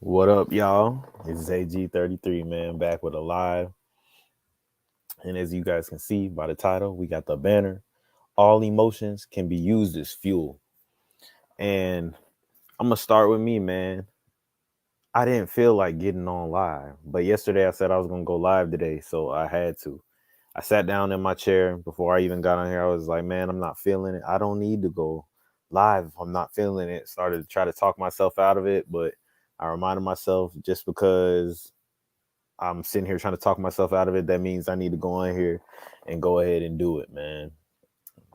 What up, y'all? It's ZayG33, man, back with a live. And as you guys can see by the title, we got the banner. All emotions can be used as fuel. And I'm going to start with me, man. I didn't feel like getting on live, but yesterday I said I was going to go live today, so I had to. I sat down in my chair before I even got on here. I was like, man, I'm not feeling it. I don't need to go live if I'm not feeling it. Started to try to talk myself out of it, but I reminded myself just because I'm sitting here trying to talk myself out of it, that means I need to go on here and go ahead and do it, man.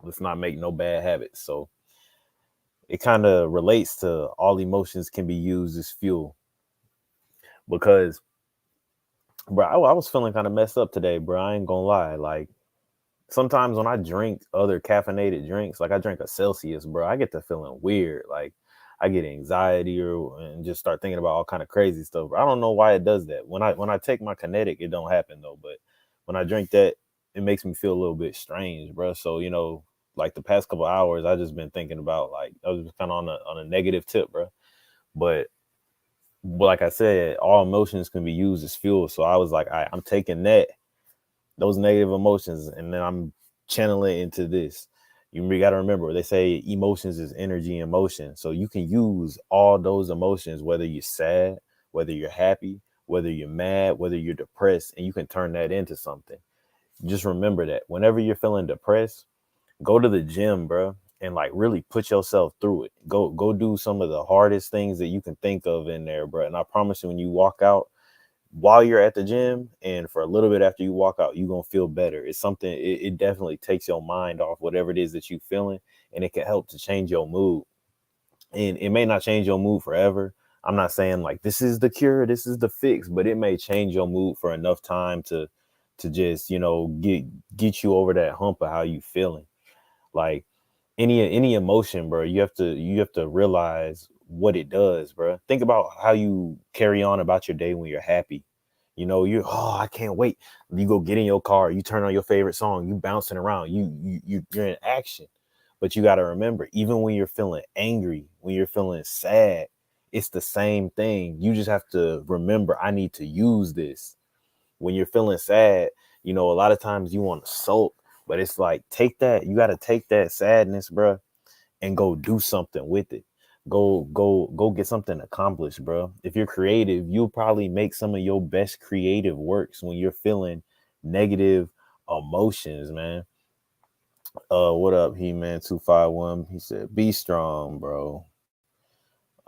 Let's not make no bad habits. So it kind of relates to all emotions can be used as fuel because, bro, I was feeling kind of messed up today, bro. I ain't gonna lie. Like sometimes when I drink other caffeinated drinks, like I drink a Celsius, bro, I get to feeling weird. Like I get anxiety and just start thinking about all kind of crazy stuff. I don't know why it does that. When I take my kinetic, it don't happen though. But when I drink that, it makes me feel a little bit strange, bro. So like the past couple hours, I just been thinking about like I was kind of on a negative tip, bro. But like I said, all emotions can be used as fuel. So I was like, I'm taking those negative emotions and then I'm channeling into this. You got to remember, they say emotions is energy in motion. So you can use all those emotions, whether you're sad, whether you're happy, whether you're mad, whether you're depressed, and you can turn that into something. Just remember that whenever you're feeling depressed, go to the gym, bro, and like really put yourself through it. Go do some of the hardest things that you can think of in there, bro. And I promise you, when you walk out, while you're at the gym and for a little bit after you walk out, you're gonna feel better. It's something, it definitely takes your mind off whatever it is that you're feeling, and it can help to change your mood. And it may not change your mood forever. I'm not saying like this is the cure, this is the fix, but it may change your mood for enough time to just, get you over that hump of how you feeling. Like any emotion, bro, you have to realize what it does, bro. Think about how you carry on about your day when you're happy. I can't wait. You go get in your car, you turn on your favorite song, you bouncing around, you're in action. But you got to remember, even when you're feeling angry, when you're feeling sad, it's the same thing. You just have to remember, I need to use this. When you're feeling sad, a lot of times you want to sulk, but it's like you got to take that sadness, bro, and go do something with it. Go get something accomplished, bro. If you're creative, you'll probably make some of your best creative works when you're feeling negative emotions, man. What up, He Man 251? He said, "Be strong, bro."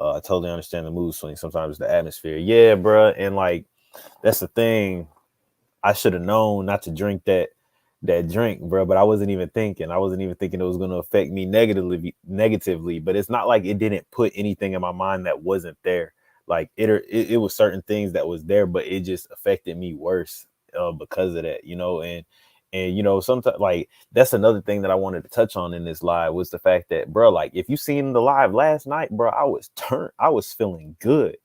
I totally understand the mood swing. Sometimes the atmosphere, yeah, bro. And like that's the thing. I should have known not to drink that drink, bro. But I wasn't even thinking. I wasn't even thinking it was going to affect me negatively. But it's not like it didn't put anything in my mind that wasn't there. Like it was certain things that was there, but it just affected me worse because of that, and sometimes like that's another thing that I wanted to touch on in this live was the fact that, bro, like if you seen the live last night, bro, I was feeling good,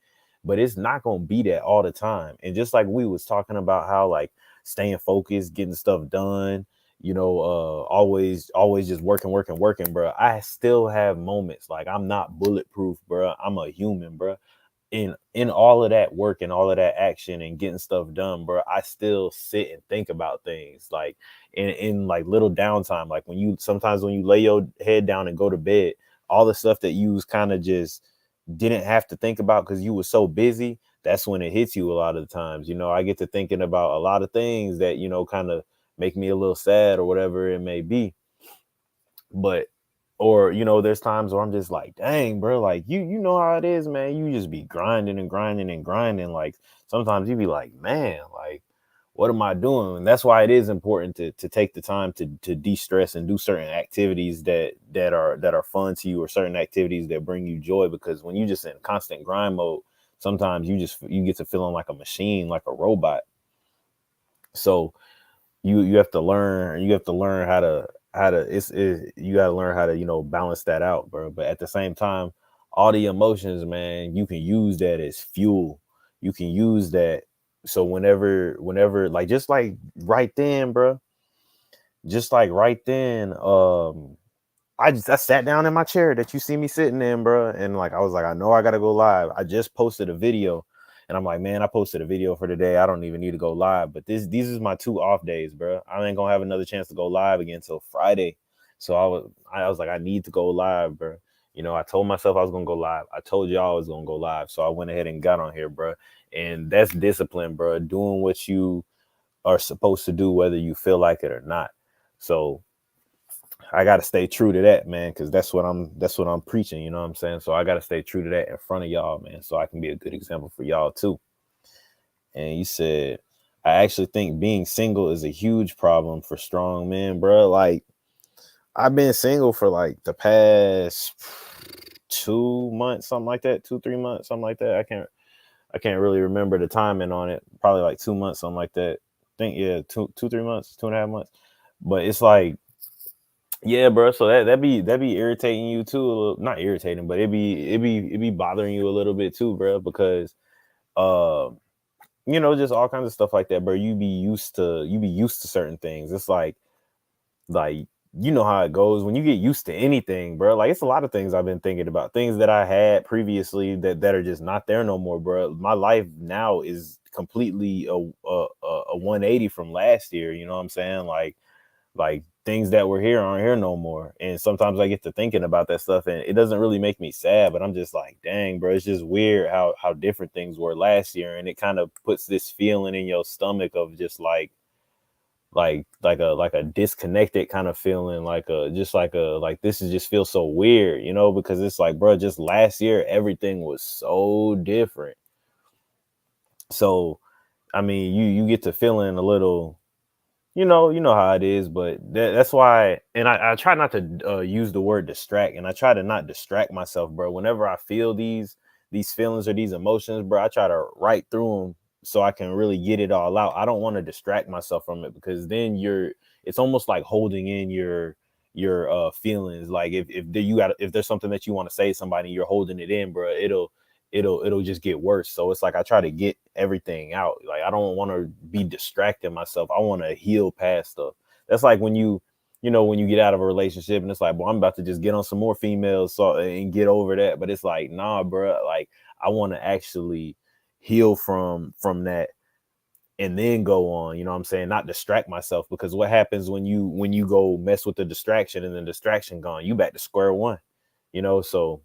but it's not gonna be that all the time. And just like we was talking about how like staying focused, getting stuff done, always just working, bro. I still have moments like I'm not bulletproof, bro. I'm a human, bro. In all of that work and all of that action and getting stuff done, bro, I still sit and think about things like in like little downtime, like when you lay your head down and go to bed, all the stuff that you was kind of just didn't have to think about because you were so busy. That's when it hits you a lot of the times. I get to thinking about a lot of things that kind of make me a little sad or whatever it may be. But or there's times where I'm just like, dang, bro, like you know how it is, man. You just be grinding and grinding and grinding. Like sometimes you be like, man, like what am I doing? And that's why it is important to take the time to de-stress and do certain activities that are fun to you, or certain activities that bring you joy. Because when you just in constant grind mode, sometimes you get to feeling like a machine, like a robot. So you have to learn how to you got to learn how to balance that out, bro. But at the same time, all the emotions, man, you can use that as fuel. You can use that. So whenever like just like right then, bro, just like right then, I sat down in my chair that you see me sitting in, bro, and like I was like, I know I gotta go live. I just posted a video, and I'm like, man, I posted a video for today. I don't even need to go live. But these is my 2 off days, bro. I ain't gonna have another chance to go live again until Friday. So I was like, I need to go live, bro. You know, I told myself I was gonna go live. I told y'all I was gonna go live. So I went ahead and got on here, bro. And that's discipline, bro. Doing what you are supposed to do, whether you feel like it or not. So I gotta stay true to that, man, because that's what I'm preaching, you know what I'm saying? So I gotta stay true to that in front of y'all, man, so I can be a good example for y'all too. And you said, I actually think being single is a huge problem for strong men, bro. Like, I've been single for like the past 2 months, something like that, 2, 3 months, something like that. I can't really remember the timing on it. Probably like 2 months, something like that. I think yeah, 2, 3 months, 2.5 months. But it's like, yeah, bro. So that be irritating you too. A little, not irritating, but it be bothering you a little bit too, bro. Because uh, just all kinds of stuff like that, bro. You be used to certain things. It's like you know how it goes when you get used to anything, bro. Like it's a lot of things I've been thinking about, things that I had previously that are just not there no more, bro. My life now is completely a 180 from last year. You know what I'm saying? Like things that were here aren't here no more. And sometimes I get to thinking about that stuff and it doesn't really make me sad, but I'm just like, dang, bro, it's just weird how different things were last year. And it kind of puts this feeling in your stomach of just like a disconnected kind of feeling, like this is just feels so weird, because it's like, bro, just last year everything was so different. So I mean, you get to feeling a little, you know how it is, but that's why. And I try not to use the word distract, and I try to not distract myself, bro. Whenever I feel these feelings or these emotions, bro, I try to write through them so I can really get it all out. I don't want to distract myself from it, because then it's almost like holding in your feelings. Like if there's something that you want to say to somebody, you're holding it in, bro. It'll just get worse. So it's like I try to get everything out. Like I don't want to be distracting myself. I want to heal past stuff. That's like when you get out of a relationship and it's like, well, I'm about to just get on some more females and get over that. But it's like, nah, bro. Like I want to actually heal from that and then go on. You know what I'm saying? Not distract myself, because what happens when you go mess with the distraction and the distraction gone, you back to square one. So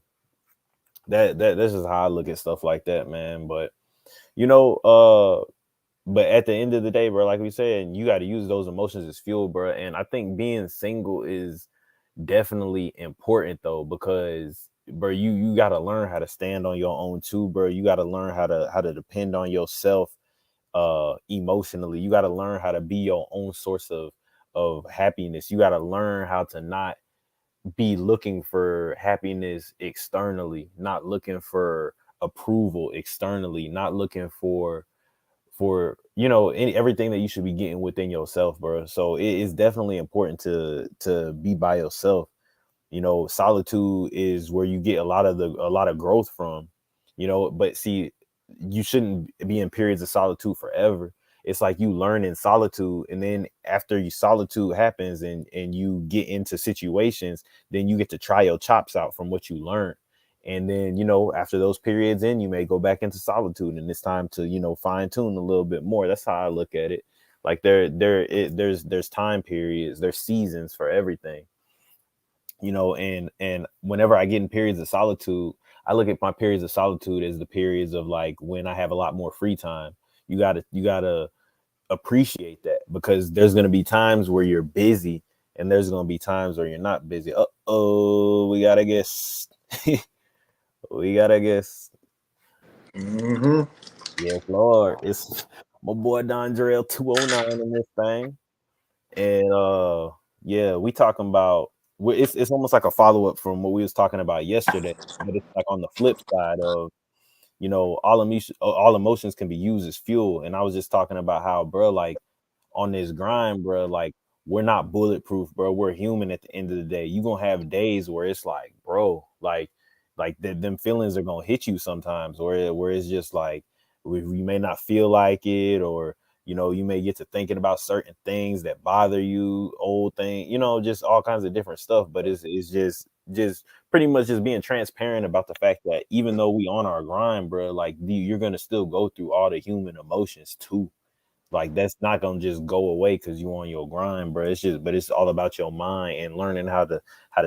this is how I look at stuff like that, man. But you know, but at the end of the day, bro, like we said, you got to use those emotions as fuel, bro. And I think being single is definitely important though, because bro, you got to learn how to stand on your own too, bro. You got to learn how to depend on yourself emotionally. You got to learn how to be your own source of happiness. You got to learn how to not be looking for happiness externally, not looking for approval externally, not looking for everything that you should be getting within yourself, bro. So it is definitely important to be by yourself. Solitude is where you get a lot of growth from. But see, you shouldn't be in periods of solitude forever. It's like you learn in solitude, and then after you solitude happens and you get into situations, then you get to try your chops out from what you learned. And then, after those periods you may go back into solitude, and it's time to, fine tune a little bit more. That's how I look at it. Like there's time periods, there's seasons for everything. And whenever I get in periods of solitude, I look at my periods of solitude as the periods of like when I have a lot more free time. You gotta appreciate that, because there's gonna be times where you're busy and there's gonna be times where you're not busy. Oh, we gotta guess. We gotta guess. Mm-hmm. Yes, Lord. It's my boy Dondrell 209 in this thing. And yeah, we talking about it's almost like a follow-up from what we was talking about yesterday, but it's like on the flip side of, all emotions can be used as fuel. And I was just talking about how, bro, like on this grind, bro, like we're not bulletproof, bro. We're human at the end of the day. You gonna have days where it's like, bro, them feelings are gonna hit you sometimes, where it's just like we may not feel like it, or You may get to thinking about certain things that bother you, old thing, just all kinds of different stuff. But it's just pretty much just being transparent about the fact that even though we on our grind, bro, like you're gonna still go through all the human emotions too. Like that's not gonna just go away because you on your grind, bro. But it's all about your mind and learning how to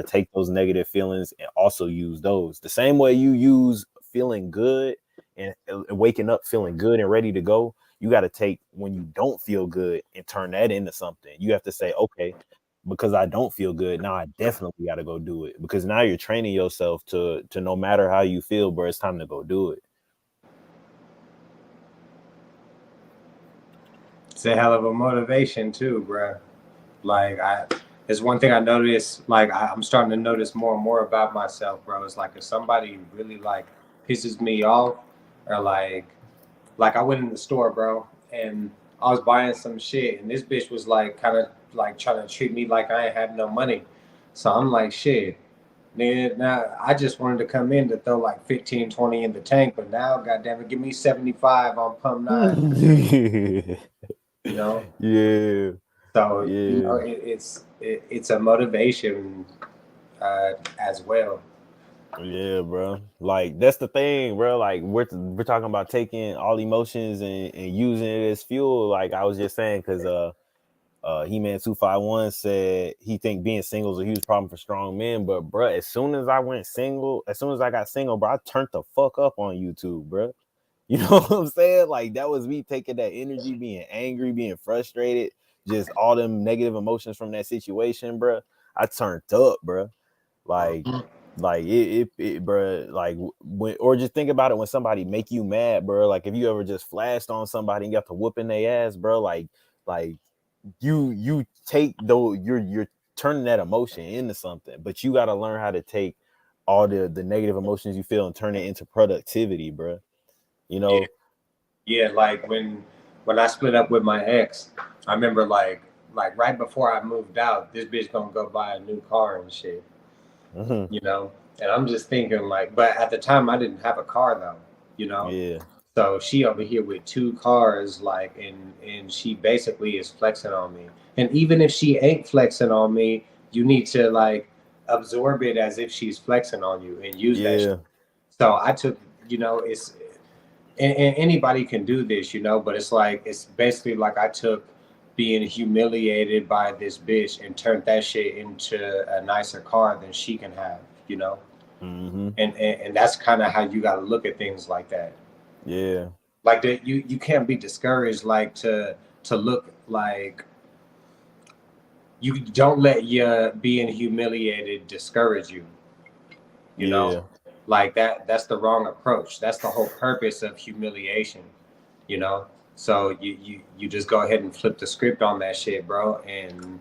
take those negative feelings and also use those the same way you use feeling good and waking up feeling good and ready to go. You got to take when you don't feel good and turn that into something. You have to say, okay, because I don't feel good now, I definitely got to go do it. Because now you're training yourself to no matter how you feel, bro, it's time to go do it. It's a hell of a motivation too, bro. Like it's one thing I noticed. Like I'm starting to notice more and more about myself, bro. It's like if somebody really like pisses me off, or like I went in the store, bro, and I was buying some shit, and this bitch was like kind of like trying to treat me like I ain't had no money. So I'm like, shit, nigga, now I just wanted to come in to throw like 15, 20 in the tank, but now, goddamn it, give me 75 on pump 9. You know? Yeah. So, Yeah. it's a motivation as well. Yeah, bro. Like that's the thing, bro. Like we're talking about taking all emotions and using it as fuel. Like I was just saying, because He-Man 251 said he think being single is a huge problem for strong men. But bro, as soon as I got single, bro, I turned the fuck up on YouTube, bro. You know what I'm saying? Like that was me taking that energy, being angry, being frustrated, just all them negative emotions from that situation, bro. I turned up, bro. Like, bro. Like when, or just think about it when somebody make you mad, bro. Like if you ever just flashed on somebody and got to whooping their ass, bro. Like you take though you're turning that emotion into something, but you got to learn how to take all the negative emotions you feel and turn it into productivity, bro. You Yeah, know. yeah. Like when I split up with my ex, I remember like right before I moved out, this bitch gonna go buy a new car and shit. Mm-hmm. You know, and I'm just thinking like, but at the time I didn't have a car though. You know, Yeah. so she over here with two cars, like, and she basically is flexing on me. And even if she ain't flexing on me, you need to like absorb it as if she's flexing on you and use that shit. Yeah. So I took, it's and anybody can do this, but it's like it's basically like I took being humiliated by this bitch and turned that shit into a nicer car than she can have, you know. Mm-hmm. And that's kind of how you got to look at things like that. Yeah. Like that, you can't be discouraged. Like to look like you don't let your being humiliated discourage you. You know, Yeah. like that's the wrong approach. That's the whole purpose of humiliation. You know, so you just go ahead and flip the script on that shit, bro, and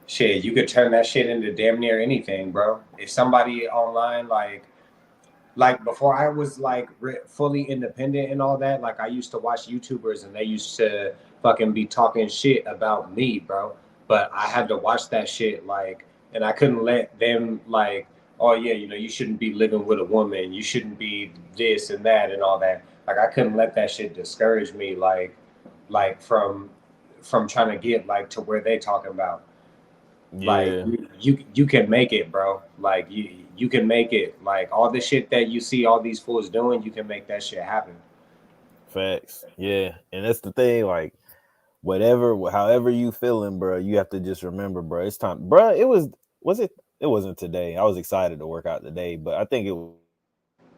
shit, you could turn that shit into damn near anything, bro. If somebody online like before I was like fully independent and all that, like I used to watch YouTubers and they used to fucking be talking shit about me, bro. But I had to watch that shit like, and I couldn't let them like, oh yeah, you shouldn't be living with a woman, you shouldn't be this and that and all that. Like I couldn't let that shit discourage me, like from trying to get like to where they talking about. Like Yeah. you can make it, bro. Like you can make it. Like all the shit that you see all these fools doing, you can make that shit happen. Facts. Yeah. And that's the thing. Like however you feeling, bro, you have to just remember, bro. It's time, bro. Was it? It wasn't today. I was excited to work out today, but I think it was yesterday.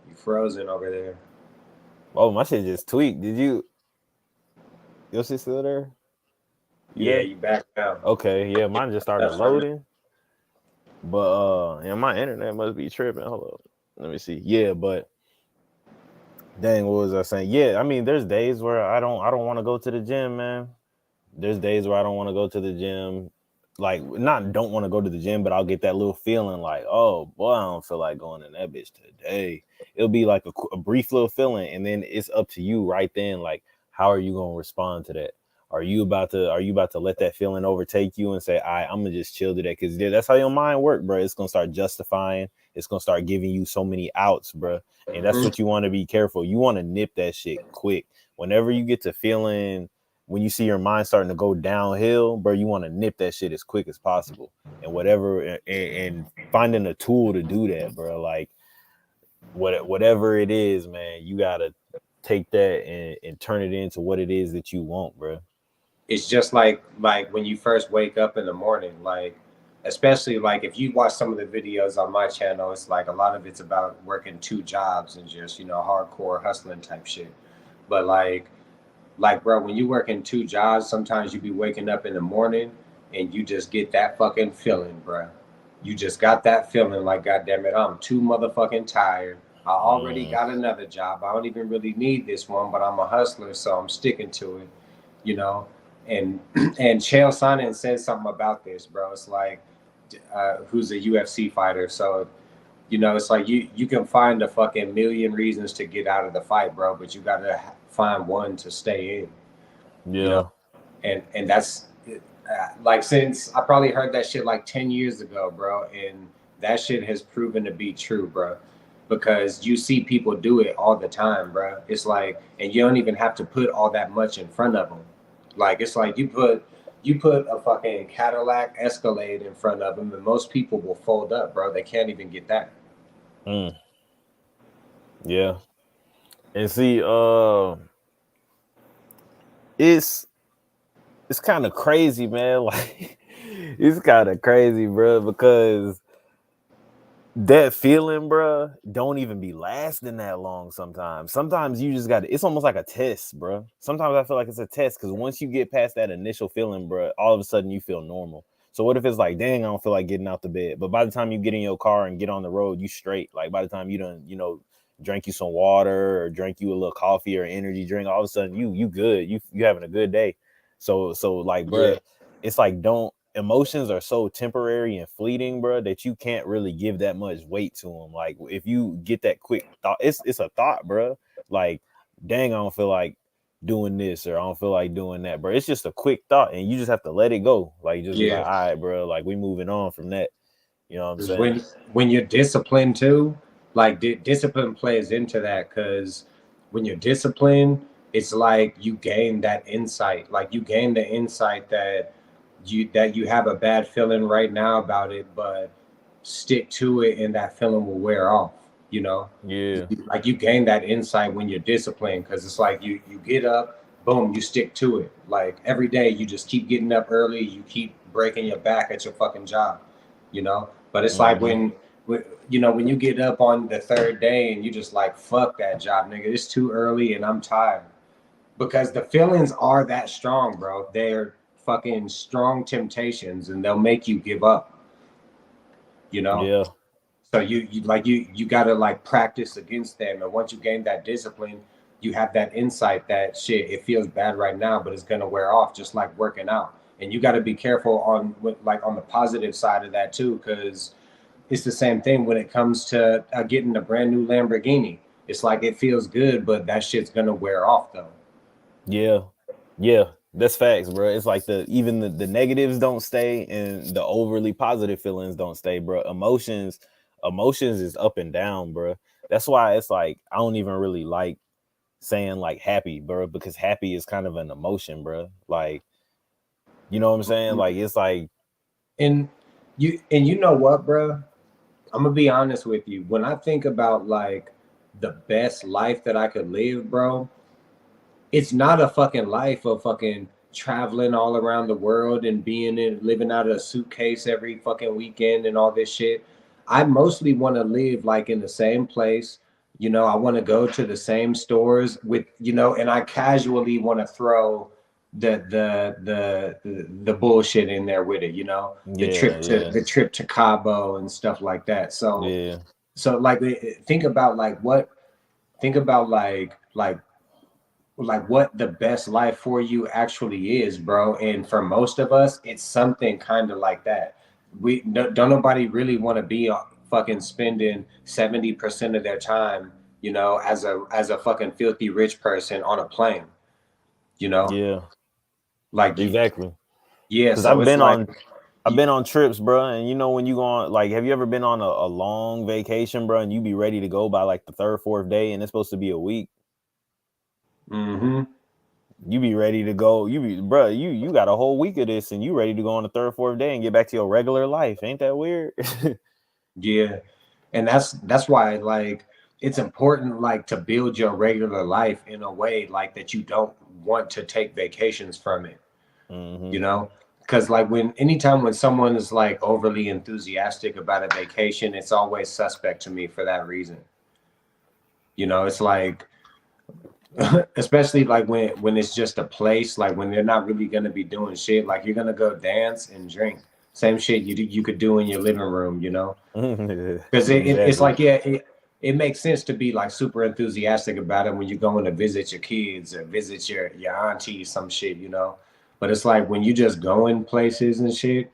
You frozen over there. Oh, my shit just tweaked. Did you? Your shit still there? You Yeah, there? you back out. Okay. Yeah, mine just started That's for me. loading, but yeah, my internet must be tripping. Hold up. Let me see. Yeah, but dang, what was I saying? Yeah, I mean, there's days where I don't want to go to the gym, man. There's days where I don't want to go to the gym. Like, not don't want to go to the gym, but I'll get that little feeling like, oh boy, I don't feel like going in that bitch today. It'll be like a brief little feeling, and then it's up to you right then. Like, how are you gonna respond to that? Are you about to let that feeling overtake you and say, all right, I'm gonna just chill today? Because that's how your mind works, bro. It's gonna start justifying, it's gonna start giving you so many outs, bro. And that's what you want to be careful. You want to nip that shit quick. Whenever you get to feeling, when you see your mind starting to go downhill, bro, you want to nip that shit as quick as possible. And and finding a tool to do that, bro. Like whatever it is, man, you gotta take that and turn it into what it is that you want, bro. It's just like when you first wake up in the morning, like especially like if you watch some of the videos on my channel, it's like a lot of it's about working two jobs and just, you know, hardcore hustling type shit. But like bro, when you work in two jobs, sometimes you be waking up in the morning and you just get that fucking feeling, bro. You just got that feeling like, goddamn it, I'm too motherfucking tired. I already got another job. I don't even really need this one, but I'm a hustler, so I'm sticking to it, you know. And and Chael Sonnen said something about this, bro. It's like, who's a UFC fighter, so you know, it's like you can find a fucking million reasons to get out of the fight, bro, but you gotta find one to stay in, you know. Yeah. And that's like, since I probably heard that shit like 10 years ago, bro, and that shit has proven to be true, bro, because you see people do it all the time, bro. It's like, and you don't even have to put all that much in front of them. Like, it's like you put a fucking Cadillac Escalade in front of them, and most people will fold up, bro. They can't even get that. Yeah. And see, it's kind of crazy, man. Like it's kind of crazy, bro, because that feeling, bro, don't even be lasting that long sometimes. Sometimes you just got it's almost like a test, bro. Sometimes I feel like it's a test because once you get past that initial feeling, bro, all of a sudden you feel normal. So what if it's like, dang, I don't feel like getting out the bed, but by the time you get in your car and get on the road, you straight. Like by the time you done, drink you some water or drink you a little coffee or energy drink, all of a sudden you good. You having a good day. So like, bro, Yeah. it's like don't emotions are so temporary and fleeting, bro, that you can't really give that much weight to them. Like if you get that quick thought, it's a thought, bro. Like, dang, I don't feel like doing this or I don't feel like doing that, bro. It's just a quick thought, and you just have to let it go. Like just be like, Yeah. all right, bro. Like we moving on from that. You know what I'm saying? When you're disciplined too, like discipline plays into that, because when you're disciplined, it's like you gain that insight. Like you gain the insight that you have a bad feeling right now about it, but stick to it and that feeling will wear off, you know. Yeah. Like you gain that insight when you're disciplined, because it's like you get up, boom, you stick to it. Like every day you just keep getting up early, you keep breaking your back at your fucking job, you know. But it's like Mm-hmm. when you get up on the third day and you just like, fuck that job, nigga, it's too early and I'm tired, because the feelings are that strong, bro. They're fucking strong temptations, and they'll make you give up, you know. Yeah. So you gotta like practice against them, and once you gain that discipline, you have that insight that shit, it feels bad right now, but it's gonna wear off, just like working out. And you got to be careful on like on the positive side of that too, because it's the same thing when it comes to getting a brand new Lamborghini. It's like it feels good, but that shit's gonna wear off though. Yeah. Yeah. That's facts, bro. It's like even the negatives don't stay and the overly positive feelings don't stay, bro. Emotions is up and down, bro. That's why it's like I don't even really like saying like happy, bro, because happy is kind of an emotion, bro. Like, you know what I'm saying? Like it's like, And you know what, bro? I'm gonna be honest with you. When I think about like the best life that I could live, bro, it's not a fucking life of fucking traveling all around the world and being in living out of a suitcase every fucking weekend and all this shit. I mostly want to live like in the same place. You know, I want to go to the same stores with, you know, and I casually want to throw the bullshit in there with it, you know, yeah, yeah, the trip to Cabo and stuff like that. So yeah, like think about like what think about like what the best life for you actually is, bro. And for most of us, it's something kind of like that. We don't nobody really want to be fucking spending 70% of their time, you know, as a fucking filthy rich person on a plane, you know. yeah. Like Exactly. yeah, Because so it's like I've been on trips, bro, and you know when you go on, like, have you ever been on a long vacation, bro, and you be ready to go by like the third, fourth day, and it's supposed to be a week? mm-hmm. You be ready to go. You be, bro, you got a whole week of this, and you ready to go on the third, fourth day and get back to your regular life. Ain't that weird? Yeah. And that's why like it's important like to build your regular life in a way like that you don't want to take vacations from it, you Mm-hmm. know? Because like anytime when someone is like overly enthusiastic about a vacation, it's always suspect to me for that reason. You know, it's like especially like when it's just a place, like when they're not really gonna be doing shit, like you're gonna go dance and drink. Same shit you could do in your living room, you know? Because it's Exactly. like, yeah, it makes sense to be like super enthusiastic about it when you're going to visit your kids or visit your auntie, some shit, you know. But it's like when you just going places and shit,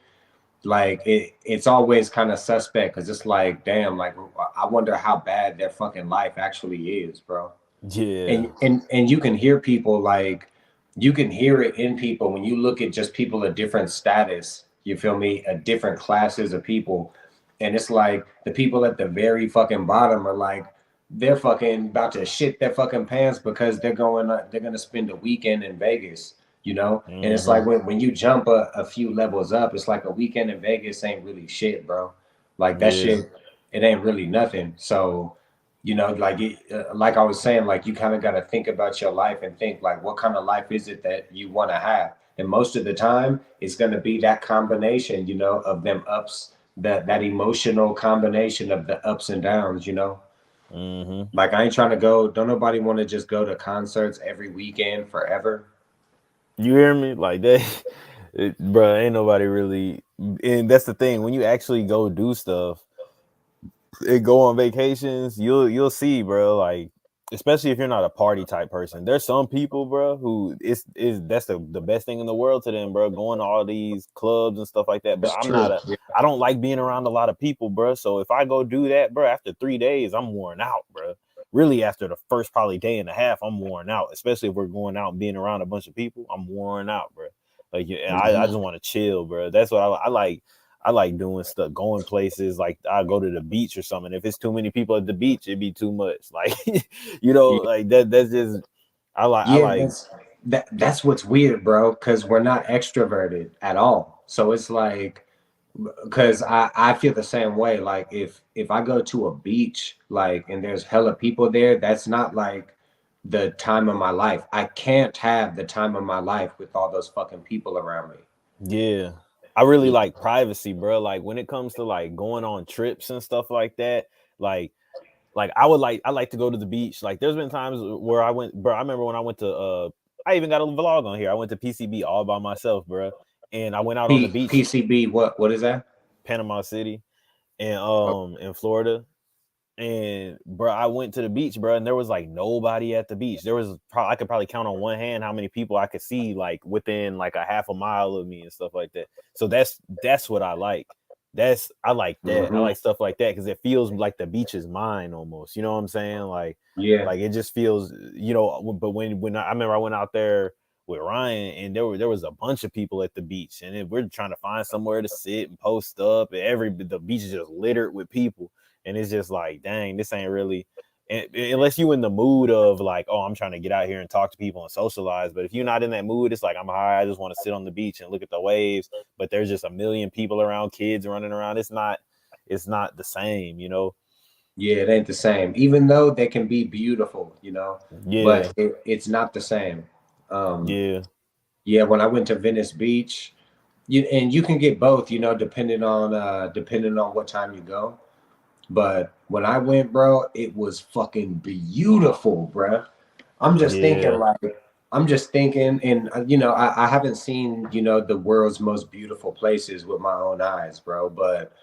like it's always kind of suspect because it's like, damn, like I wonder how bad their fucking life actually is, bro. Yeah. And you can hear people like you can hear it in people when you look at just people of different status, you feel me, at different classes of people, and it's like the people at the very fucking bottom are like they're fucking about to shit their fucking pants because they're gonna spend a weekend in Vegas, you know. And it's Mm-hmm. like when you jump a few levels up, it's like a weekend in Vegas ain't really shit, bro. Like that Yeah. shit, it ain't really nothing. So you know, like like I was saying, like you kind of got to think about your life and think like what kind of life is it that you want to have, and most of the time it's going to be that combination, you know, of them ups, that emotional combination of the ups and downs, you know. Mm-hmm. Like I ain't trying to go, don't nobody want to just go to concerts every weekend forever. You hear me? Like that, bro. Ain't nobody really, and that's the thing. When you actually go do stuff and go on vacations, you'll see, bro. Like, especially if you're not a party type person, there's some people, bro, who is that's the best thing in the world to them, bro. Going to all these clubs and stuff like that. But It's I'm true. not a, I don't like being around a lot of people, bro. So if I go do that, bro, after 3 days, I'm worn out, bro. Really, after the first probably day and a half, I'm worn out. Especially if we're going out and being around a bunch of people, I'm worn out, bro. Like, yeah, I just Mhm. want to chill, bro. That's what I like. I like doing stuff, going places. Like I go to the beach or something. If it's too many people at the beach, it'd be too much. Like, Yeah, like that. That's just I yeah, like. that's what's weird, bro, because we're not extroverted at all. So it's like because I feel the same way. Like if I go to a beach, like and there's hella people there, that's not like the time of my life. I can't have the time of my life with all those fucking people around me. Yeah, I really Yeah. like privacy, bro. Like when it comes to like going on trips and stuff like that, like I like to go to the beach. Like there's been times where I went, bro. I remember when I went to I even got a vlog on here. I went to PCB all by myself, bro, and I went out on the beach, PCB, what is that? Panama City, and Oh, in Florida. And bro, I went to the beach, bro, and there was like nobody at the beach. There was I could probably count on one hand how many people I could see like within like a half a mile of me and stuff like that. So that's what I like. I like that. I hmm. like stuff like that because it feels like the beach is mine almost. You know what I'm saying? Yeah, Like it just feels, you know. But when I remember I went out there with Ryan and there was a bunch of people at the beach and we're trying to find somewhere to sit and post up and the beach is just littered with people and it's just like, dang, this ain't really, unless you in the mood of like, oh, I'm trying to get out here and talk to people and socialize. But if you're not in that mood, it's like, I'm high. I just want to sit on the beach and look at the waves. But there's just a million people around, kids running around. It's not the same, you know? yeah, it ain't the same. Even though they can be beautiful, you know, Yeah, but it's not the same. Um, yeah, yeah, when I went to Venice Beach, you can get both, you know, depending on what time you go. But when I went, bro, it was fucking beautiful, bro. I'm just thinking yeah, like I'm just thinking, and you know, I haven't seen, you know, the world's most beautiful places with my own eyes, bro. But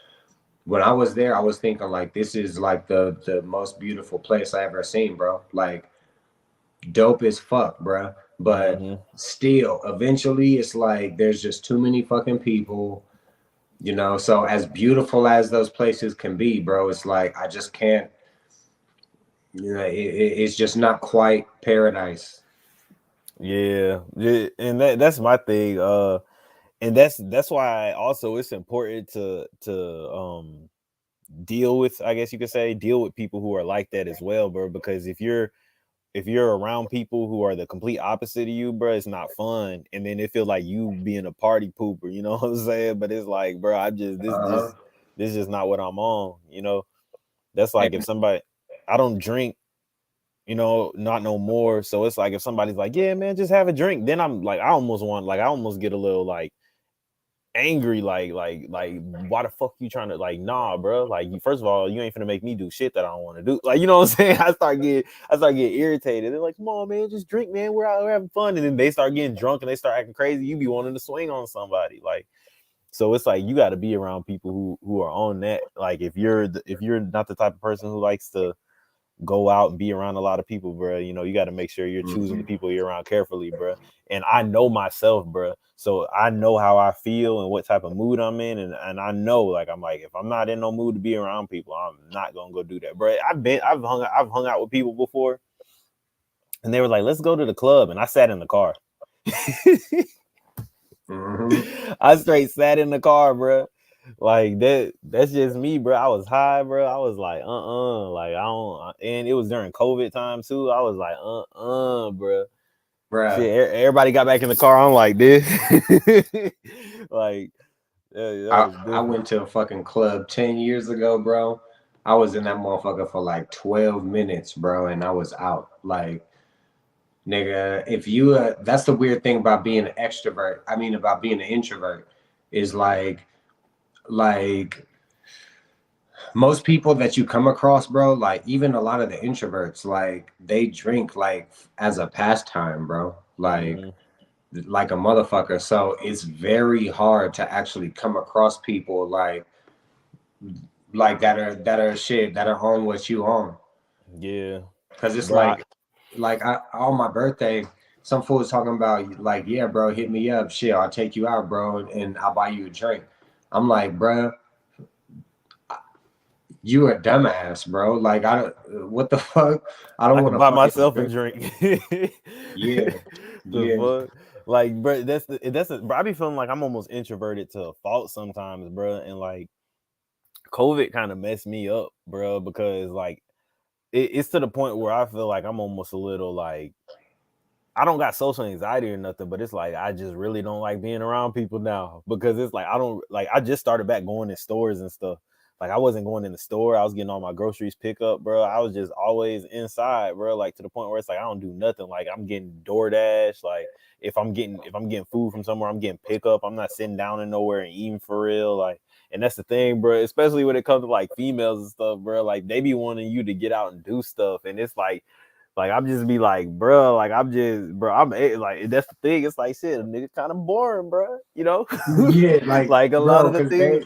when I was there, I was thinking like this is like the most beautiful place I ever seen, bro. Like dope as fuck, bro. But mm-hmm. still, eventually, it's like there's just too many fucking people, you know. So as beautiful as those places can be, bro, it's like I just can't. You know, it's just not quite paradise. Yeah, yeah, and that's my thing. And that's why also it's important to deal with, I guess you could say, deal with people who are like that as well, bro. Because if you're around people who are the complete opposite of you, bro, it's not fun. And then it feel like you being a party pooper, you know what I'm saying? But it's like, bro, I just Uh-huh. this is not what I'm on, you know. That's like if And somebody, I don't drink, you know, not no more. So it's like if somebody's like, yeah, man, just have a drink, then I'm like, I almost get a little like angry, like why the fuck you trying to, like, nah, bro, like, you, first of all, you ain't finna make me do shit that I don't want to do, like, you know what I'm saying? I start getting irritated. They're like, come on, man, just drink, man, we're out, we're having fun. And then they start getting drunk and they start acting crazy, you be wanting to swing on somebody, like, so it's like you got to be around people who are on that. Like if you're not the type of person who likes to go out and be around a lot of people, bro, you know, you got to make sure you're choosing the mhm. people you're around carefully, bro. And I know myself, bro. So I know how I feel and what type of mood I'm in. And I know, like, I'm like, if I'm not in no mood to be around people, I'm not going to go do that, bro. I've hung out with people before and they were like, let's go to the club. And I sat in the car. Mhm. I straight sat in the car, bro. Like that's just me, bro. I was high, bro. I was like, like I don't, and it was during COVID time too. I was like, bro. Shit, Bruh, everybody got back in the car. I'm like this, like that I, was I different. went to a fucking club 10 years ago, bro. I was in that motherfucker for like 12 minutes, bro, and I was out. Like, nigga, if you, that's the weird thing about being an extrovert. I mean, about being an introvert, is like most people that you come across, bro, like even a lot of the introverts, like they drink like as a pastime, bro. Mm-hmm. Like a motherfucker. So it's very hard to actually come across people like that are shit that are on what you on. Yeah, Cause it's bro. like I on my birthday, some fool was talking about like, yeah, bro, hit me up, shit, I'll take you out, bro, and I'll buy you a drink. I'm like, bro, you a dumbass, bro. Like what the fuck? I don't I want could to buy fucking myself a drink. drink. Yeah, The yeah. fuck, like, bro. Bro, I be feeling like I'm almost introverted to a fault sometimes, bro. And like, COVID kind of messed me up, bro, because like it's to the point where I feel like I'm almost a little like I don't got social anxiety or nothing, but it's like I just really don't like being around people now because it's like I don't like I just started back going in stores and stuff. Like I wasn't going in the store, I was getting all my groceries pick up, bro. I was just always inside, bro. Like to the point where it's like I don't do nothing. Like I'm getting DoorDash. Like if I'm getting food from somewhere, I'm getting pickup. I'm not sitting down in nowhere and eating for real. Like, and that's the thing, bro. Especially when it comes to like females and stuff, bro. Like they be wanting you to get out and do stuff, and it's like I'm just be like, bro, like I'm just, bro, like that's the thing. It's like shit, a nigga kind of boring, bro. You know, Yeah, like, like a lot bro, of the because things.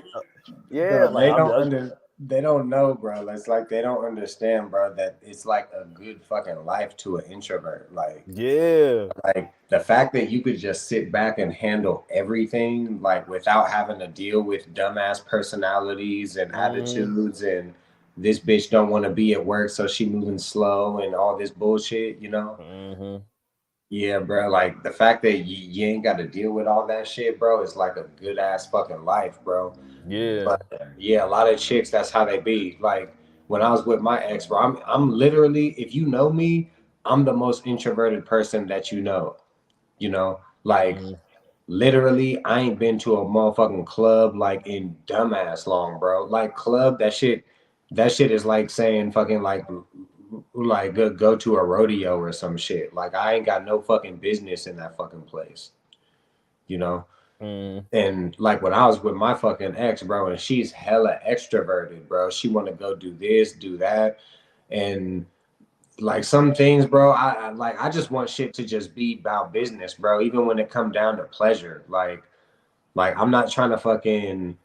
Yeah, bro, like they don't know, bro. It's like they don't understand, bro, that it's like a good fucking life to an introvert. yeah, Like the fact that you could just sit back and handle everything, like without having to deal with dumbass personalities and mm-hmm, attitudes, and this bitch don't want to be at work, so she moving slow and all this bullshit, you know? mm-hmm, Yeah, bro. Like the fact that you ain't got to deal with all that shit, bro, is like a good ass fucking life, bro. yeah, But yeah, a lot of chicks, that's how they be. Like when I was with my ex, bro, I'm literally, if you know me, I'm the most introverted person that you know. You know, like mm-hmm, literally, I ain't been to a motherfucking club like in dumbass long, bro. Like club, that shit is like saying fucking like go to a rodeo or some shit. Like I ain't got no fucking business in that fucking place, you know. mm-hmm, And like when I was with my fucking ex, bro, and she's hella extroverted, bro. She want to go do this, do that, and like some things, bro. I just want shit to just be about business, bro. Even when it come down to pleasure, like I'm not trying to fucking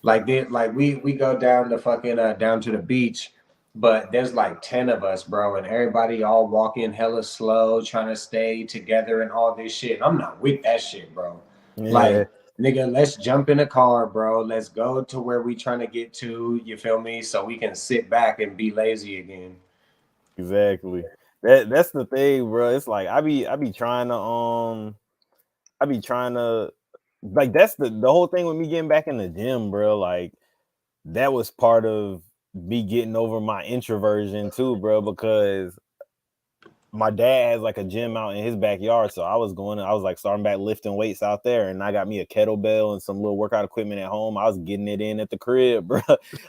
like we go down to fucking down to the beach, but there's like 10 of us, bro, and everybody all walking hella slow, trying to stay together and all this shit. I'm not with that shit, bro. yeah, Like, nigga, let's jump in a car, bro. Let's go to where we trying to get to, you feel me? So we can sit back and be lazy again. exactly. That's the thing, bro. It's like I be trying to I be trying to like that's the whole thing with me getting back in the gym, bro. Like that was part of me getting over my introversion too, bro, because my dad has like a gym out in his backyard. So I was like starting back lifting weights out there, and I got me a kettlebell and some little workout equipment at home. I was getting it in at the crib, bro.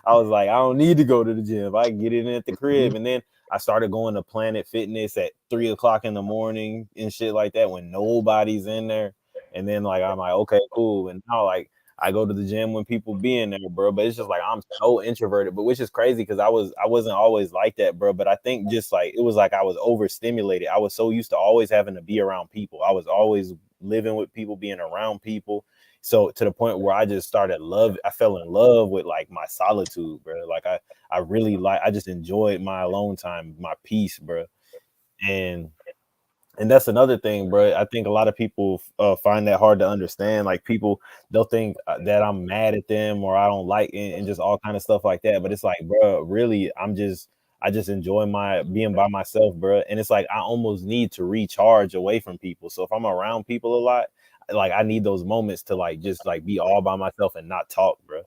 I was like, I don't need to go to the gym. I can get it in at the crib. And then I started going to Planet Fitness at 3 o'clock in the morning and shit like that when nobody's in there. And then like I'm like, okay, cool. And now like I go to the gym when people be in there, bro. But it's just like I'm so introverted, but which is crazy because I wasn't always like that, bro. But I think just like it was like I was overstimulated. I was so used to always having to be around people. I was always living with people, being around people. So to the point where I fell in love with like my solitude, bro. Like I really I just enjoyed my alone time, my peace, bro. And that's another thing, bro. I think a lot of people find that hard to understand. Like people, they'll think that I'm mad at them or I don't like and just all kind of stuff like that. But it's like, bro, really, I just enjoy my being by myself, bro. And it's like I almost need to recharge away from people. So if I'm around people a lot, like I need those moments to like just like be all by myself and not talk, bro.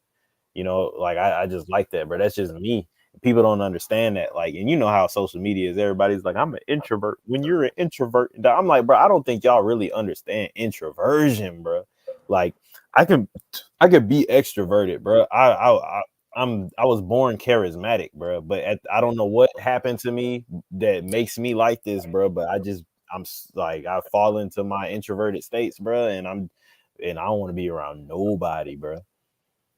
You know, like I just like that, bro. That's just me. People don't understand that. Like, and you know how social media is. Everybody's like, I'm an introvert. When you're an introvert, I'm like, bro, I don't think y'all really understand introversion, bro. Like, I can be extroverted, bro. I was born charismatic, bro. But I don't know what happened to me that makes me like this, bro. But like I fall into my introverted states, bro. And I don't want to be around nobody, bro.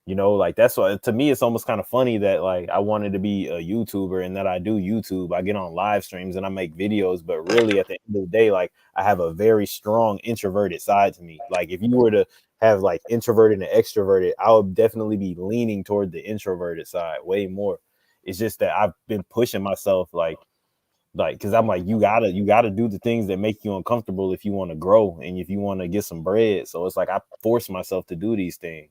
You know, like that's why to me it's almost kind of funny that like I wanted to be a YouTuber and that I do YouTube. I get on live streams and I make videos, but really at the end of the day, like I have a very strong introverted side to me. Like if you were to have like introverted and extroverted, I would definitely be leaning toward the introverted side way more. It's just that I've been pushing myself like because I'm like you gotta do the things that make you uncomfortable if you want to grow and if you want to get some bread. So it's like I force myself to do these things.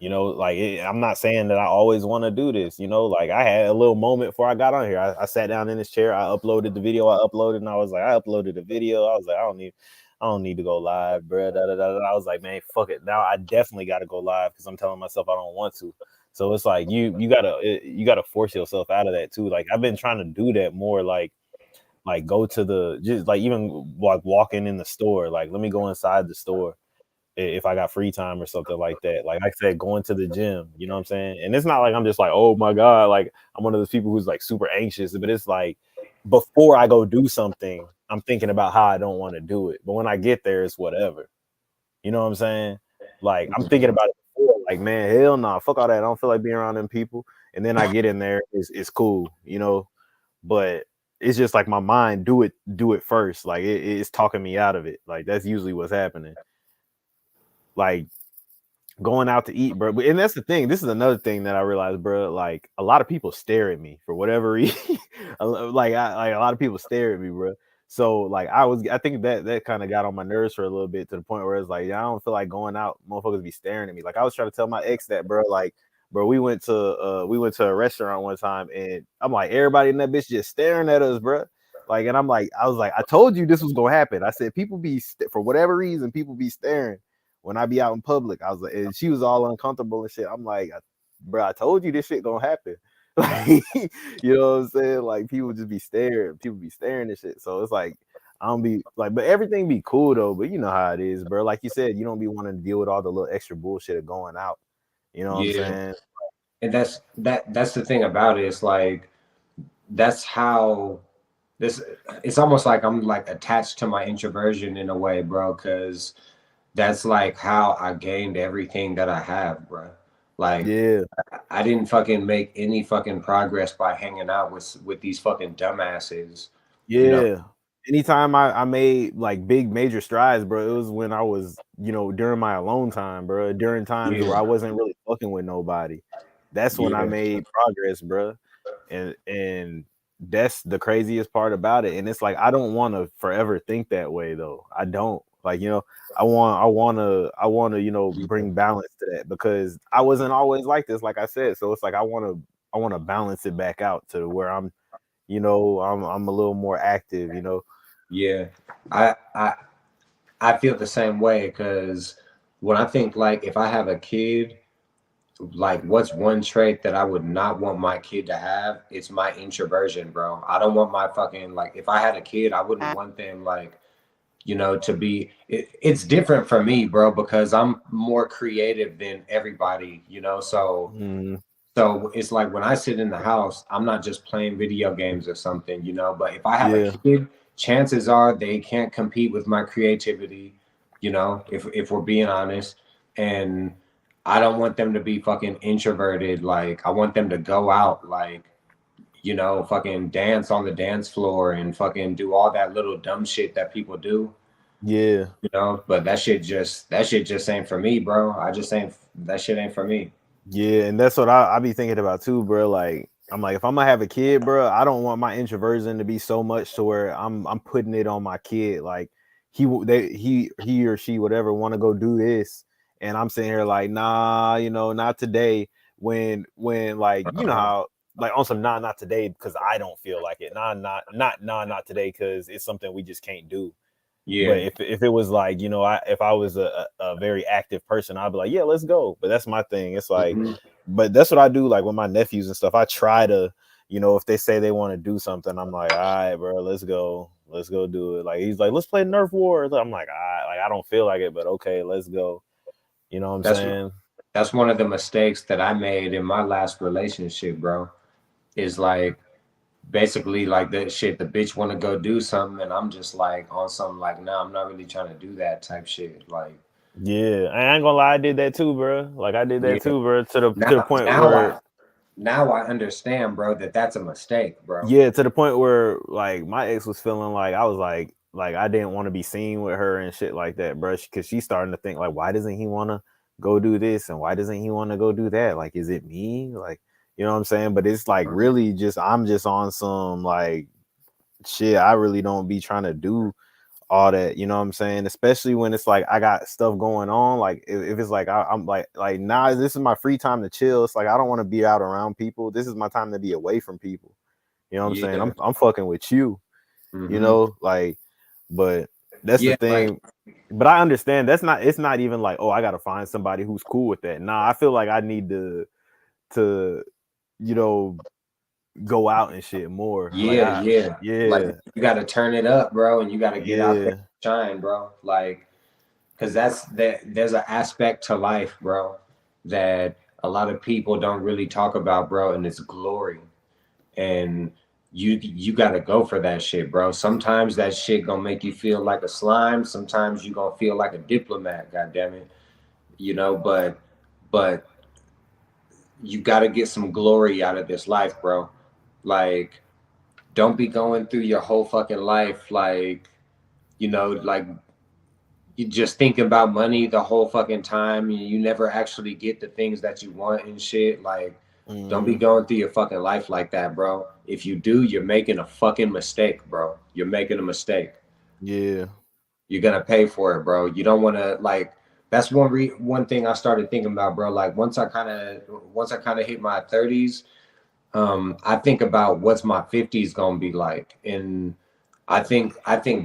You know, like I'm not saying that I always want to do this. You know, like I had a little moment before I got on here. I sat down in this chair. I uploaded the video. I uploaded, and I was like, I uploaded the video. I was like, I don't need to go live, bro. Da, da, da, da. I was like, man, fuck it. Now I definitely got to go live because I'm telling myself I don't want to. So it's like you gotta force yourself out of that too. Like I've been trying to do that more. Like go to the just like even like walking in the store. Like let me go inside the store if I got free time or something like that. Like I said, going to the gym, you know what I'm saying? And it's not like I'm just like, oh my God, like I'm one of those people who's like super anxious, but it's like before I go do something, I'm thinking about how I don't want to do it. But when I get there, it's whatever. You know what I'm saying? Like I'm thinking about it before, like, man, hell no, fuck all that. I don't feel like being around them people. And then I get in there, it's cool, you know. But it's just like my mind do it first. Like it's talking me out of it. Like that's usually what's happening. Like going out to eat, bro. And that's the thing. This is another thing that I realized, bro. Like a lot of people stare at me for whatever reason. like a lot of people stare at me, bro. So like I think that kind of got on my nerves for a little bit to the point where it's like, yeah, I don't feel like going out. Motherfuckers be staring at me. Like I was trying to tell my ex that, bro. Like, bro, we went to a restaurant one time, and I'm like, everybody in that bitch just staring at us, bro. Like, and I was like, I told you this was gonna happen. I said, people be for whatever reason, people be staring when I be out in public. I was like, and she was all uncomfortable and shit. I'm like, bro, I told you this shit gonna happen. Like, you know what I'm saying? Like, people just be staring, people be staring and shit. So it's like, I don't be like, but everything be cool though. But you know how it is, bro. Like you said, you don't be wanting to deal with all the little extra bullshit of going out. You know what I'm Yeah. saying? And that's the thing about it. It's like that's how this it's almost like I'm like attached to my introversion in a way, bro, because that's like how I gained everything that I have, bro. Like Yeah, I didn't fucking make any fucking progress by hanging out with these fucking dumbasses, you know. yeah. Anytime I made like big major strides, bro, it was when I was, you know, during my alone time, bro. During times where Yeah, I wasn't really fucking with nobody. That's when I yeah, made progress, bro. And that's the craziest part about it. And it's like I don't want to forever think that way though. I don't. Like, you know, I want to, you know, yeah. bring balance to that because I wasn't always like this, like I said. So it's like I want to balance it back out to where I'm I'm a little more active, Yeah, I I I feel the same way because when I think like if I have a kid, like what's one trait that I would not want my kid to have? It's my introversion, bro. I don't want my fucking like if I had a kid, I wouldn't want them like to be it's different for me, bro, because I'm more creative than everybody, Mm, so it's like when I sit in the house, I'm not just playing video games or something, but if I have a yeah, kid, chances are they can't compete with my creativity, if we're being honest. And I don't want them to be fucking introverted. Like I want them to go out, like, fucking dance on the dance floor and fucking do all that little dumb shit that people do, yeah. but that shit just ain't for me, bro. I just ain't that shit ain't for me. Yeah, and that's what I be thinking about too, bro. Like, I'm like, if I'm gonna have a kid, bro, I don't want my introversion to be so much to where I'm putting it on my kid. Like, he or she whatever want to go do this, and I'm sitting here like, nah, not today. When like Uh-huh. how like on some not today because I don't feel like it. Not today because it's something we just can't do. But Yeah. if it was like, if I was a very active person, I'd be like, yeah, let's go. But that's my thing. It's like, Hmm. but that's what I do. Like with my nephews and stuff, I try to, if they say they want to do something, I'm like, all right, bro, let's go do it. Like he's like, let's play Nerf Wars. I'm like, all right, like I don't feel like it, but okay, let's go. You know what I'm That's saying? that's one of the mistakes that I made in my last relationship, bro. Is like basically like that shit. The bitch want to go do something, and I'm just like on something like, nah, I'm not really trying to do that type shit. Like, Yeah, I ain't gonna lie, I did that too, bro. Like I did that yeah. too, bro. To the Now, point now where I now I understand, bro, that that's a mistake, bro. yeah, to the point where like my ex was feeling like I was like I didn't want to be seen with her and shit like that, bro. Because she's starting to think like, why doesn't he want to go do this and why doesn't he want to go do that? Like, is it me? Like, you know what I'm saying? But it's like really just I'm just on some like shit. I really don't be trying to do all that. You know what I'm saying? Especially when it's like I got stuff going on. Like if it's like I'm like nah, this is my free time to chill. It's like I don't want to be out around people. This is my time to be away from people. You know what I'm saying? Yeah. I'm fucking with you, Hmm. like, but that's the Yeah. Like, thing. But I understand it's not even like, oh, I gotta find somebody who's cool with that. Nah, I feel like I need to, you know, go out and shit more. Like yeah, yeah. Like yeah, you got to turn it up, bro, and you got to get out there yeah. and shine, bro. Like, because there's an aspect to life, bro, that a lot of people don't really talk about, bro, and it's glory. And you got to go for that shit, bro. Sometimes that shit gonna make you feel like a slime. Sometimes you gonna feel like a diplomat. God damn it, but you got to get some glory out of this life, bro. Like, don't be going through your whole fucking life like, like you just think about money the whole fucking time. You never actually get the things that you want and shit. Like, don't be Hmm. going through your fucking life like that, bro. If you do, you're making a fucking mistake, bro. You're making a mistake. Yeah. You're gonna pay for it, bro. You don't want to like. That's one thing I started thinking about, bro. Like once I kind of hit my 30s, I think about what's my 50s gonna be like, and I think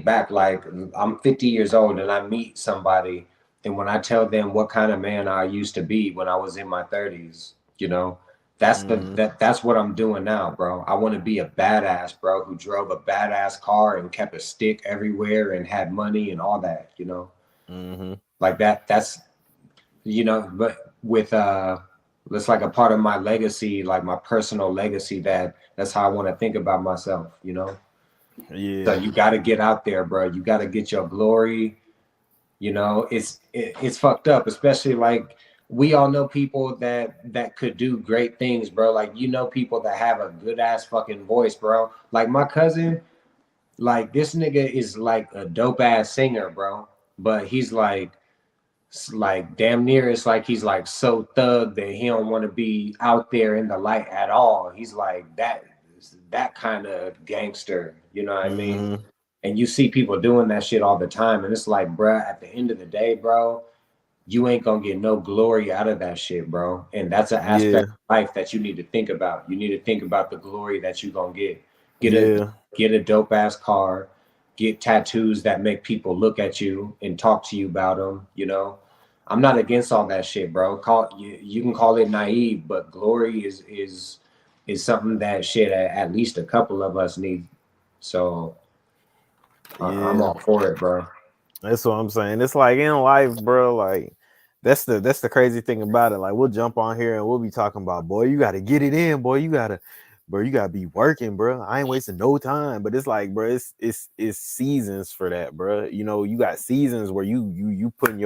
back like I'm 50 years old and I meet somebody, and when I tell them what kind of man I used to be when I was in my 30s, Hmm. that's what I'm doing now, bro. I want to be a badass, bro, who drove a badass car and kept a stick everywhere and had money and all that. Hmm. Like but with that's like a part of my legacy, like my personal legacy, that's how I want to think about myself. So Yeah. you got to get out there, bro. You got to get your glory. It's fucked up, especially like we all know people that could do great things, bro. Like people that have a good ass fucking voice, bro. Like my cousin, like this nigga is like a dope ass singer, bro. But he's like damn near it's like he's like so thug that he don't want to be out there in the light at all. He's like that kind of gangster, you know what I mean? Hmm. And you see people doing that shit all the time, and it's like, bruh, at the end of the day, bro, you ain't gonna get no glory out of that shit, bro. And that's an aspect Yeah. of life that you need to think about. You need to think about the glory that you gonna get. Yeah. Get a dope ass car, get tattoos that make people look at you and talk to you about them. You know, I'm not against all that shit, bro. You can call it naive, but glory is something that shit at least a couple of us need. So I'm Yeah. all for it, bro. That's what I'm saying. It's like in life, bro, like that's the crazy thing about it. Like we'll jump on here and we'll be talking about, boy, you gotta get it in, boy. You gotta be working, bro. I ain't wasting no time. But it's like, bro, it's seasons for that, bro. You know, you got seasons where you putting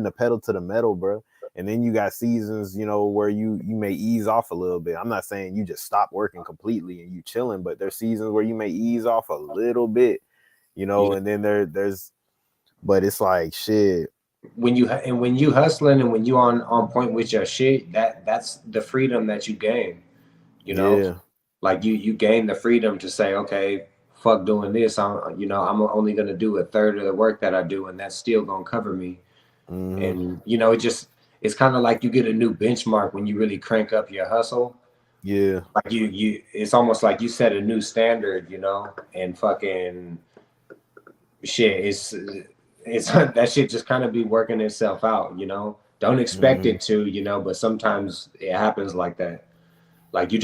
the pedal to the metal, bro. And then you got seasons, you know, where you may ease off a little bit. I'm not saying you just stop working completely and you chilling, but there's seasons where you may ease off a little bit, you know, Yeah. and then there's but it's like shit. When you hustling and when you on point with your shit, that's the freedom that you gain. You know, Yeah. like you gain the freedom to say, okay, fuck doing this. I'm only gonna do a third of the work that I do, and that's still gonna cover me. Mm-hmm. And you know, it's kind of like you get a new benchmark when you really crank up your hustle. Yeah. Like it's almost like you set a new standard, you know, and fucking shit, it's that shit just kind of be working itself out, you know. Don't expect Mm-hmm. it to, you know, but sometimes it happens like that. Like Yeah.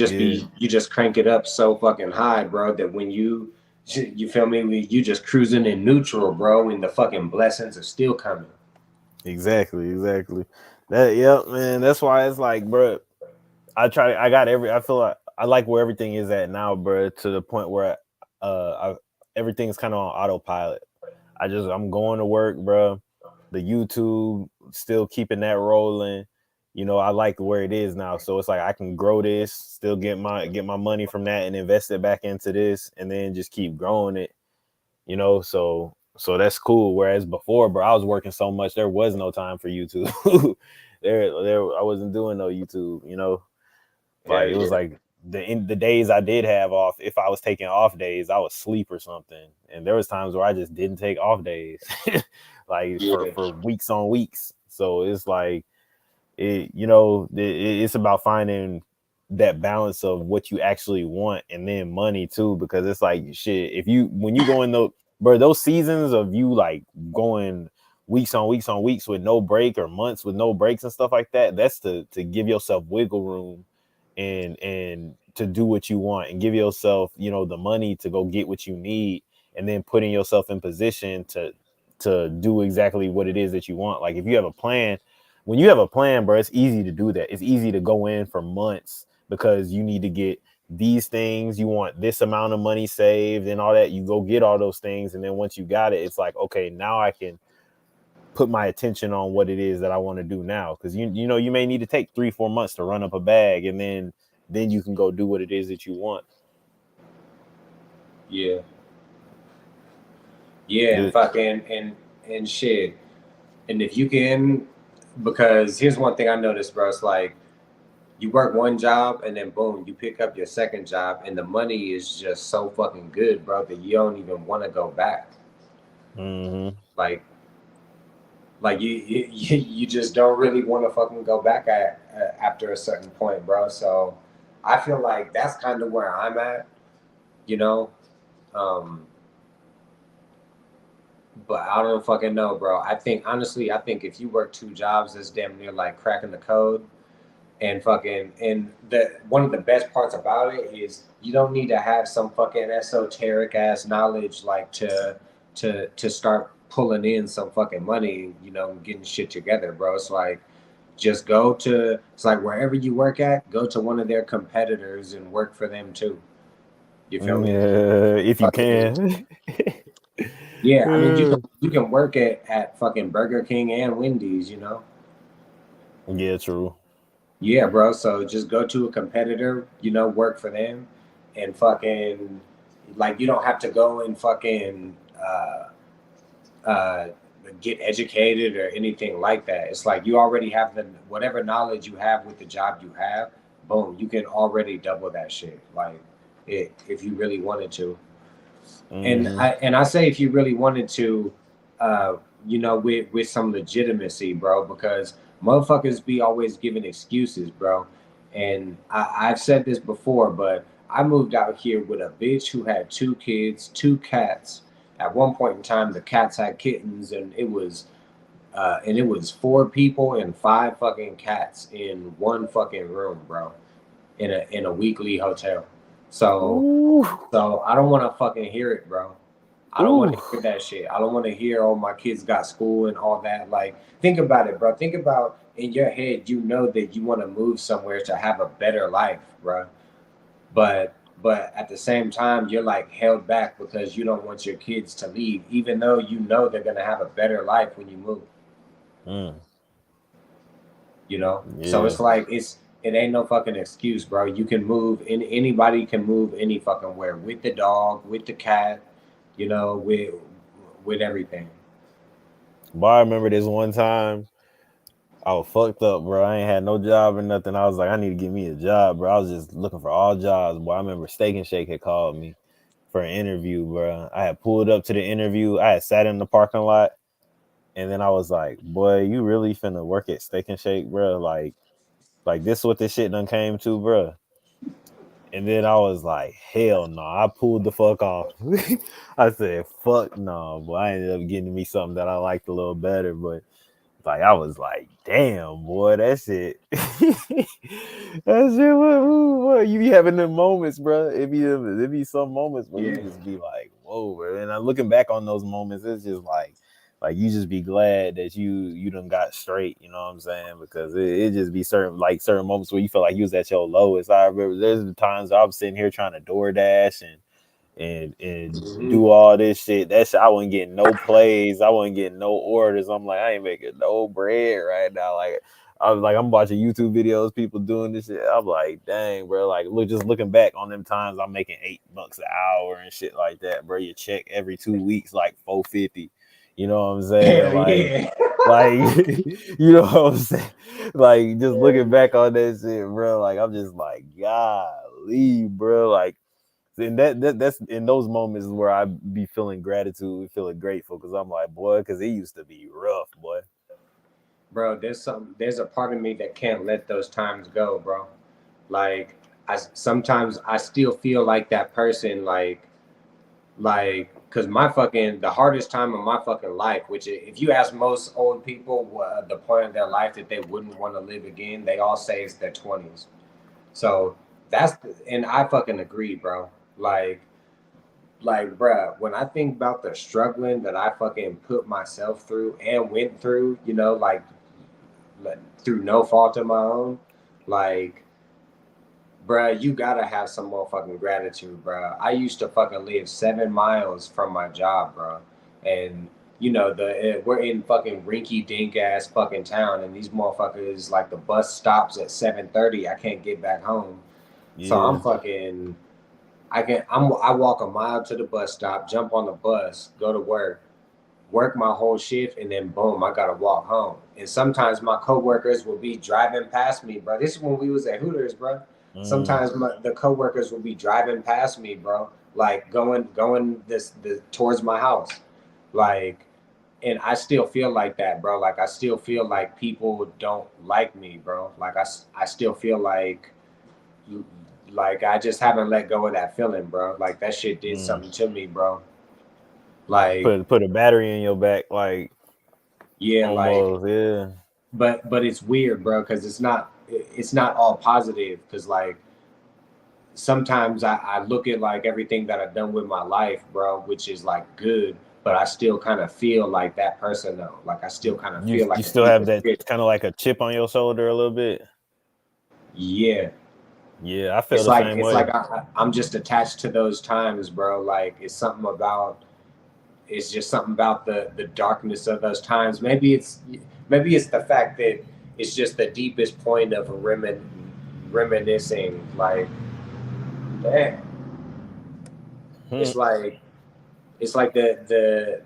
you just crank it up so fucking high, bro, that when you feel me, you just cruising in neutral, bro, and the fucking blessings are still coming. Exactly. That yep, man. That's why it's like, bro, I feel like I like where everything is at now, bro, to the point where everything's kind of on autopilot. I'm going to work, bro. The YouTube still keeping that rolling. You know, I like where it is now. So it's like I can grow this, still get my money from that and invest it back into this and then just keep growing it. You know, so that's cool. Whereas before, bro, I was working so much there was no time for YouTube. there I wasn't doing no YouTube, you know. Hell Like it was yeah. like the days I did have off, if I was taking off days, I would sleep or something. And there was times where I just didn't take off days, like Yeah. for weeks on weeks. So it's like you know, it's about finding that balance of what you actually want and then money too, because it's like shit. If you when you go in those seasons of you like going weeks on weeks on weeks with no break or months with no breaks and stuff like that, that's to give yourself wiggle room and to do what you want and give yourself, you know, the money to go get what you need and then putting yourself in position to do exactly what it is that you want. Like if you have a plan, when you have a plan, bro, it's easy to do that. It's easy to go in for months because you need to get these things, you want this amount of money saved and all that. You go get all those things, and then once you got it, it's like, okay, now I can put my attention on what it is that I want to do now. Because you know, you may need to take 3-4 months to run up a bag, and then you can go do what it is that you want. Yeah. Yeah, and The, fucking and shit. And if you can, because here's one thing I noticed, bro. It's like you work one job and then boom, you pick up your second job, and the money is just so fucking good, bro, that you don't even want to go back. mm-hmm. Like, you just don't really want to fucking go back after a certain point, bro. So I feel like that's kind of where I'm at, you know. Um, but I don't fucking know, bro. I think honestly, I think if you work two jobs, that's damn near like cracking the code. And fucking and the one of the best parts about it is you don't need to have some fucking esoteric ass knowledge like to start pulling in some fucking money, you know, getting shit together, bro. It's like just go to it's like wherever you work at, go to one of their competitors and work for them too. You feel me? Yeah, if you Fucking can. yeah, I mean you can work at fucking Burger King and Wendy's, you know. Yeah, true. Yeah, bro. So just go to a competitor, you know, work for them, and fucking like you don't have to go and fucking uh, get educated or anything like that. It's like you already have the whatever knowledge you have with the job you have. Boom, you can already double that shit. Like it if you really wanted to. Mm-hmm. And I say if you really wanted to, uh, you know, with some legitimacy, bro, because motherfuckers be always giving excuses, bro. And I've said this before, but I moved out here with a bitch who had 2 kids, 2 cats. At one point in time, the cats had kittens, and it was 4 people and 5 fucking cats in one fucking room, bro, in a weekly hotel. So Ooh, so I don't want to fucking hear it, bro. I don't want ooh. to hear that shit. I don't want to hear, oh, my kids got school and all that. Like, think about it, bro. Think about in your head, you know that you want to move somewhere to have a better life, bro. But at the same time, you're like held back because you don't want your kids to leave, even though you know they're gonna have a better life when you move. Mm, You know, so yeah. it's like it ain't no fucking excuse, bro. You can move, and anybody can move any fucking where with the dog, with the cat, you know, with everything. But I remember this one time I was fucked up, bro. I ain't had no job or nothing. I was like, I need to get me a job, bro. I was just looking for all jobs. Boy, I remember Steak and Shake had called me for an interview, bro. I had pulled up to the interview. I had sat in the parking lot, and then I was like, boy, you really finna work at Steak and Shake, bro? Like this what this shit done came to, bro. And then I was like, hell no. I pulled the fuck off. I said, fuck no. But I ended up getting me something that I liked a little better. But like I was like, damn, boy, that shit. That shit, what you be having them moments, bro. It be some moments where you Yeah. just be like, whoa, bro. And I looking back on those moments, it's just like you just be glad that you done got straight, you know what I'm saying? Because it just be certain moments where you feel like you was at your lowest. I remember there's the times I was sitting here trying to DoorDash and Hmm. do all this shit. That shit, I wasn't getting no plays. I wasn't getting no orders. I'm like, I ain't making no bread right now. Like, I was like, I'm watching YouTube videos, people doing this shit. I'm like, dang, bro. Like, just looking back on them times, I'm making $8 an hour and shit like that, bro. You check every 2 weeks, like 450. You know what I'm saying? Hell yeah. Like, you know what I'm saying? Like, just looking back on that shit, bro. Like, I'm just like, golly, bro. Like, and that's in those moments where I be feeling gratitude, feeling grateful, because I'm like, boy, because it used to be rough, boy. Bro, there's a part of me that can't let those times go, bro. Like, I sometimes I still feel like that person, because my fucking the hardest time of my fucking life, which if you ask most old people what the point of their life that they wouldn't want to live again, they all say it's their 20s. So and I fucking agree, bro. Like, bruh, when I think about the struggling that I fucking put myself through and went through, you know, like through no fault of my own, like, bruh, you gotta have some motherfucking gratitude, bruh. I used to fucking live 7 miles from my job, bro, and you know we're in fucking rinky dink ass fucking town, and these motherfuckers like the bus stops at 7:30. I can't get back home, so I'm Yeah. fucking. I walk a mile to the bus stop, jump on the bus, go to work my whole shift, and then boom, I gotta walk home. And sometimes my coworkers will be driving past me, bro. This is when we was at Hooters, bro. Mm, Sometimes the coworkers will be driving past me, bro, like going this towards my house, like. And I still feel like that, bro. Like I still feel like people don't like me, bro. Like I still feel like I just haven't let go of that feeling, bro. Like that shit did mm. something to me, bro. Like, Put a battery in your back, like yeah, like, almost, yeah. but it's weird, bro, because it's not all positive. Because like sometimes I look at like everything that I've done with my life, bro, which is like good, but I still kind of feel like that person though. Like I still kind of feel You like a still piece have of that shit. kind of like a chip on your shoulder a little bit. Yeah, Yeah, I feel it's the like same it's like way. I'm just attached to those times, bro. Like it's just something about the darkness of those times. Maybe it's the fact that it's just the deepest point of reminiscing. Like, damn, Hmm. it's like it's like the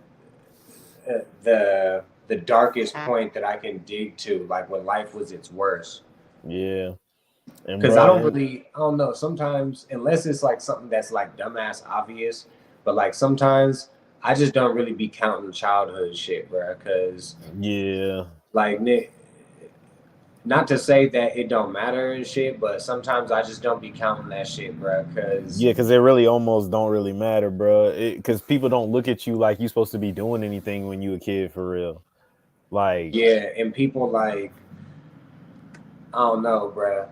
darkest point that I can dig to, like when life was its worst. Yeah, and Because bro, I don't know. Sometimes, unless it's like something that's like dumbass obvious, but like sometimes I just don't really be counting childhood shit, bro. Because yeah, like Nick, not to say that it don't matter and shit, but sometimes I just don't be counting that shit, bro. Cause Yeah, because it really almost don't really matter, bro. Because people don't look at you like you supposed to be doing anything when you a kid for real. Like, yeah, and people like, I don't know, bro.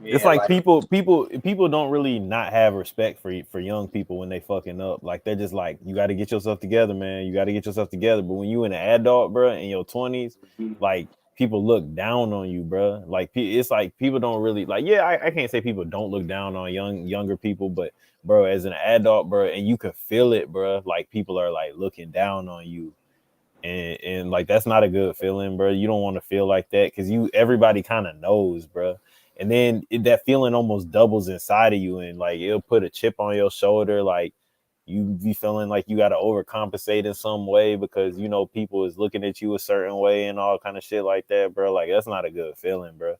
it's Yeah, like like people don't really not have respect for young people when they fucking up. Like they're just like, you got to get yourself together, man. You got to get yourself together. But when you an adult, bro, in your 20s, like people look down on you, bro. Like it's like people don't really like. Yeah, I can't say people don't look down on younger people, but bro, as an adult, bro, and you can feel it, bro. Like people are like looking down on you. And like that's not a good feeling, bro. You don't want to feel like that because everybody kind of knows, bro. And then that feeling almost doubles inside of you, and like it'll put a chip on your shoulder. Like you be feeling like you got to overcompensate in some way because you know people is looking at you a certain way and all kind of shit like that, bro. Like that's not a good feeling, bro.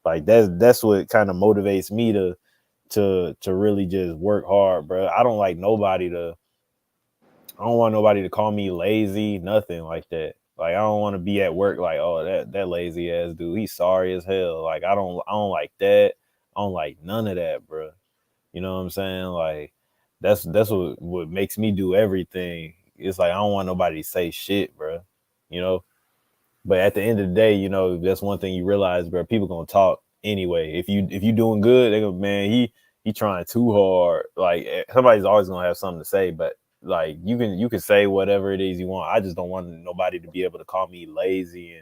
Like that's what kind of motivates me to really just work hard, bro. I don't want nobody to call me lazy, nothing like that. Like I don't want to be at work like, oh, that lazy ass dude, he's sorry as hell. Like I don't like that. I don't like none of that, bro. You know what I'm saying? Like that's what makes me do everything. It's like I don't want nobody to say shit, bro. You know? But at the end of the day, you know, that's one thing you realize, bro. People gonna talk anyway. If you doing good, they go, man, he trying too hard. Like somebody's always gonna have something to say, but like you can say whatever it is you want. I just don't want nobody to be able to call me lazy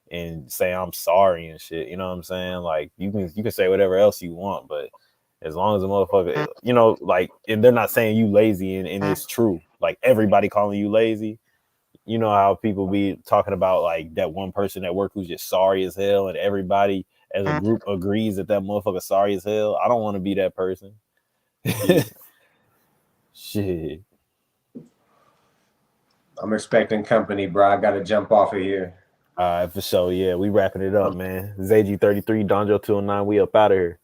and say I'm sorry and shit. You know what I'm saying? Like you can say whatever else you want, but as long as a motherfucker, you know, like, and they're not saying you lazy and it's true. Like everybody calling you lazy, you know how people be talking about like that one person at work who's just sorry as hell and everybody as a group agrees that motherfucker sorry as hell. I don't want to be that person. Shit. I'm expecting company, bro. I gotta jump off of here. All right, for sure. Yeah, we wrapping it up, man. ZayG33, Donjo 209, we up out of here.